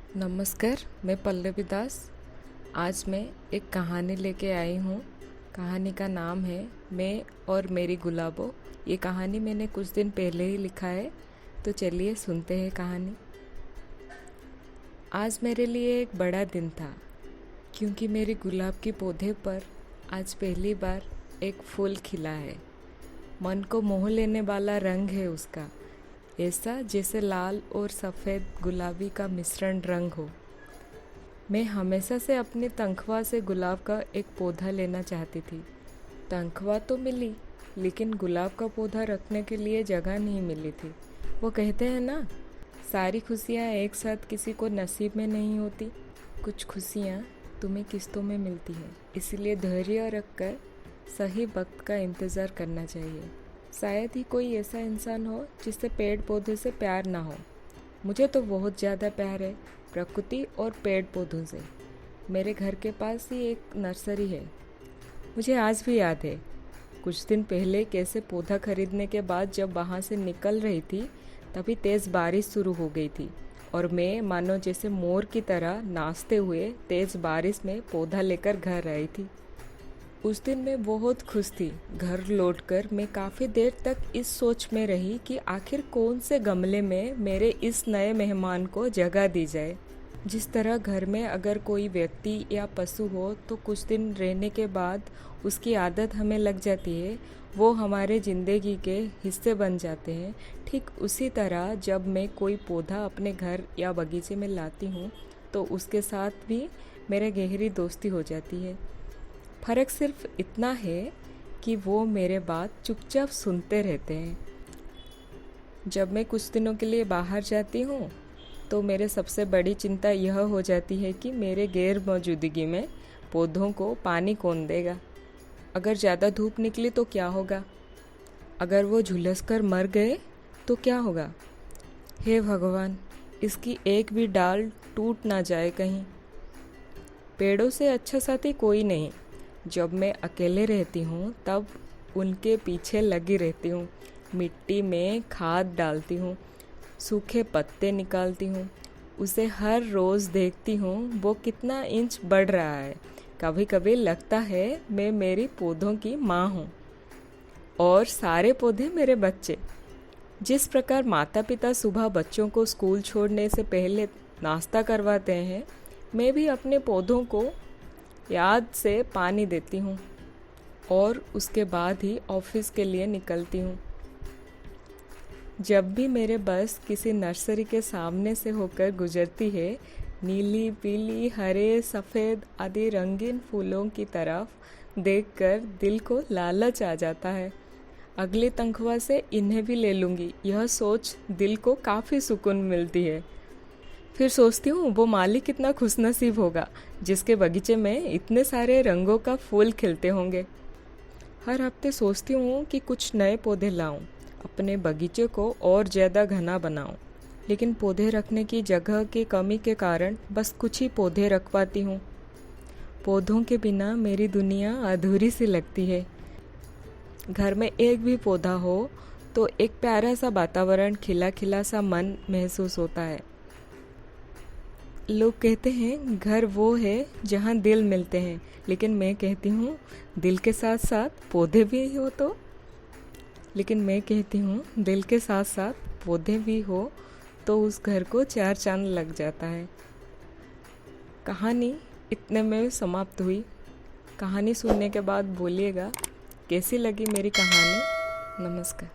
नमस्कार, मैं पल्लवी दास। आज मैं एक कहानी लेके आई हूँ। कहानी का नाम है मैं और मेरी गुलाबो। ये कहानी मैंने कुछ दिन पहले ही लिखा है, तो चलिए सुनते हैं कहानी। आज मेरे लिए एक बड़ा दिन था, क्योंकि मेरी गुलाब के पौधे पर आज पहली बार एक फूल खिला है। मन को मोह लेने वाला रंग है उसका, ऐसा जैसे लाल और सफ़ेद गुलाबी का मिश्रण रंग हो। मैं हमेशा से अपनी तनख्वाह से गुलाब का एक पौधा लेना चाहती थी। तनख्वाह तो मिली, लेकिन गुलाब का पौधा रखने के लिए जगह नहीं मिली थी। वो कहते हैं ना, सारी खुशियाँ एक साथ किसी को नसीब में नहीं होती। कुछ खुशियाँ तुम्हें किस्तों में मिलती हैं, इसलिए धैर्य रखकर सही वक्त का इंतज़ार करना चाहिए। शायद ही कोई ऐसा इंसान हो जिससे पेड़ पौधे से प्यार ना हो। मुझे तो बहुत ज़्यादा प्यार है प्रकृति और पेड़ पौधों से। मेरे घर के पास ही एक नर्सरी है। मुझे आज भी याद है, कुछ दिन पहले कैसे पौधा खरीदने के बाद जब वहाँ से निकल रही थी, तभी तेज़ बारिश शुरू हो गई थी और मैं मानो जैसे मोर की तरह नाचते हुए तेज़ बारिश में पौधा लेकर घर आई थी। उस दिन मैं बहुत खुश थी। घर लौटकर मैं काफ़ी देर तक इस सोच में रही कि आखिर कौन से गमले में मेरे इस नए मेहमान को जगह दी जाए। जिस तरह घर में अगर कोई व्यक्ति या पशु हो तो कुछ दिन रहने के बाद उसकी आदत हमें लग जाती है, वो हमारे ज़िंदगी के हिस्से बन जाते हैं। ठीक उसी तरह जब मैं कोई पौधा अपने घर या बगीचे में लाती हूँ तो उसके साथ भी मेरे गहरी दोस्ती हो जाती है। फ़र्क सिर्फ इतना है कि वो मेरे बात चुपचाप सुनते रहते हैं। जब मैं कुछ दिनों के लिए बाहर जाती हूँ तो मेरे सबसे बड़ी चिंता यह हो जाती है कि मेरे गैर मौजूदगी में पौधों को पानी कौन देगा। अगर ज़्यादा धूप निकली तो क्या होगा? अगर वो झुलस कर मर गए तो क्या होगा? हे भगवान, इसकी एक भी डाल टूट ना जाए कहीं। पेड़ों से अच्छा साथी कोई नहीं। जब मैं अकेले रहती हूँ तब उनके पीछे लगी रहती हूँ। मिट्टी में खाद डालती हूँ, सूखे पत्ते निकालती हूँ, उसे हर रोज़ देखती हूँ वो कितना इंच बढ़ रहा है। कभी कभी लगता है मैं मेरी पौधों की माँ हूँ और सारे पौधे मेरे बच्चे। जिस प्रकार माता पिता सुबह बच्चों को स्कूल छोड़ने से पहले नाश्ता करवाते हैं, मैं भी अपने पौधों को याद से पानी देती हूँ और उसके बाद ही ऑफिस के लिए निकलती हूँ। जब भी मेरे बस किसी नर्सरी के सामने से होकर गुजरती है, नीली पीली हरे सफ़ेद आदि रंगीन फूलों की तरफ देखकर दिल को लालच आ जाता है। अगली तनख्वाह से इन्हें भी ले लूँगी, यह सोच दिल को काफ़ी सुकून मिलती है। फिर सोचती हूँ वो माली कितना खुशनसीब होगा जिसके बगीचे में इतने सारे रंगों का फूल खिलते होंगे। हर हफ्ते सोचती हूँ कि कुछ नए पौधे लाऊं, अपने बगीचे को और ज़्यादा घना बनाऊं, लेकिन पौधे रखने की जगह की कमी के कारण बस कुछ ही पौधे रख पाती हूँ। पौधों के बिना मेरी दुनिया अधूरी सी लगती है। घर में एक भी पौधा हो तो एक प्यारा सा वातावरण, खिला खिला सा मन महसूस होता है। लोग कहते हैं घर वो है जहाँ दिल मिलते हैं, लेकिन मैं कहती हूँ दिल के साथ साथ पौधे भी हो तो। लेकिन मैं कहती हूँ दिल के साथ साथ पौधे भी हो तो उस घर को चार चांद लग जाता है। कहानी इतने में समाप्त हुई। कहानी सुनने के बाद बोलिएगा कैसी लगी मेरी कहानी। नमस्कार।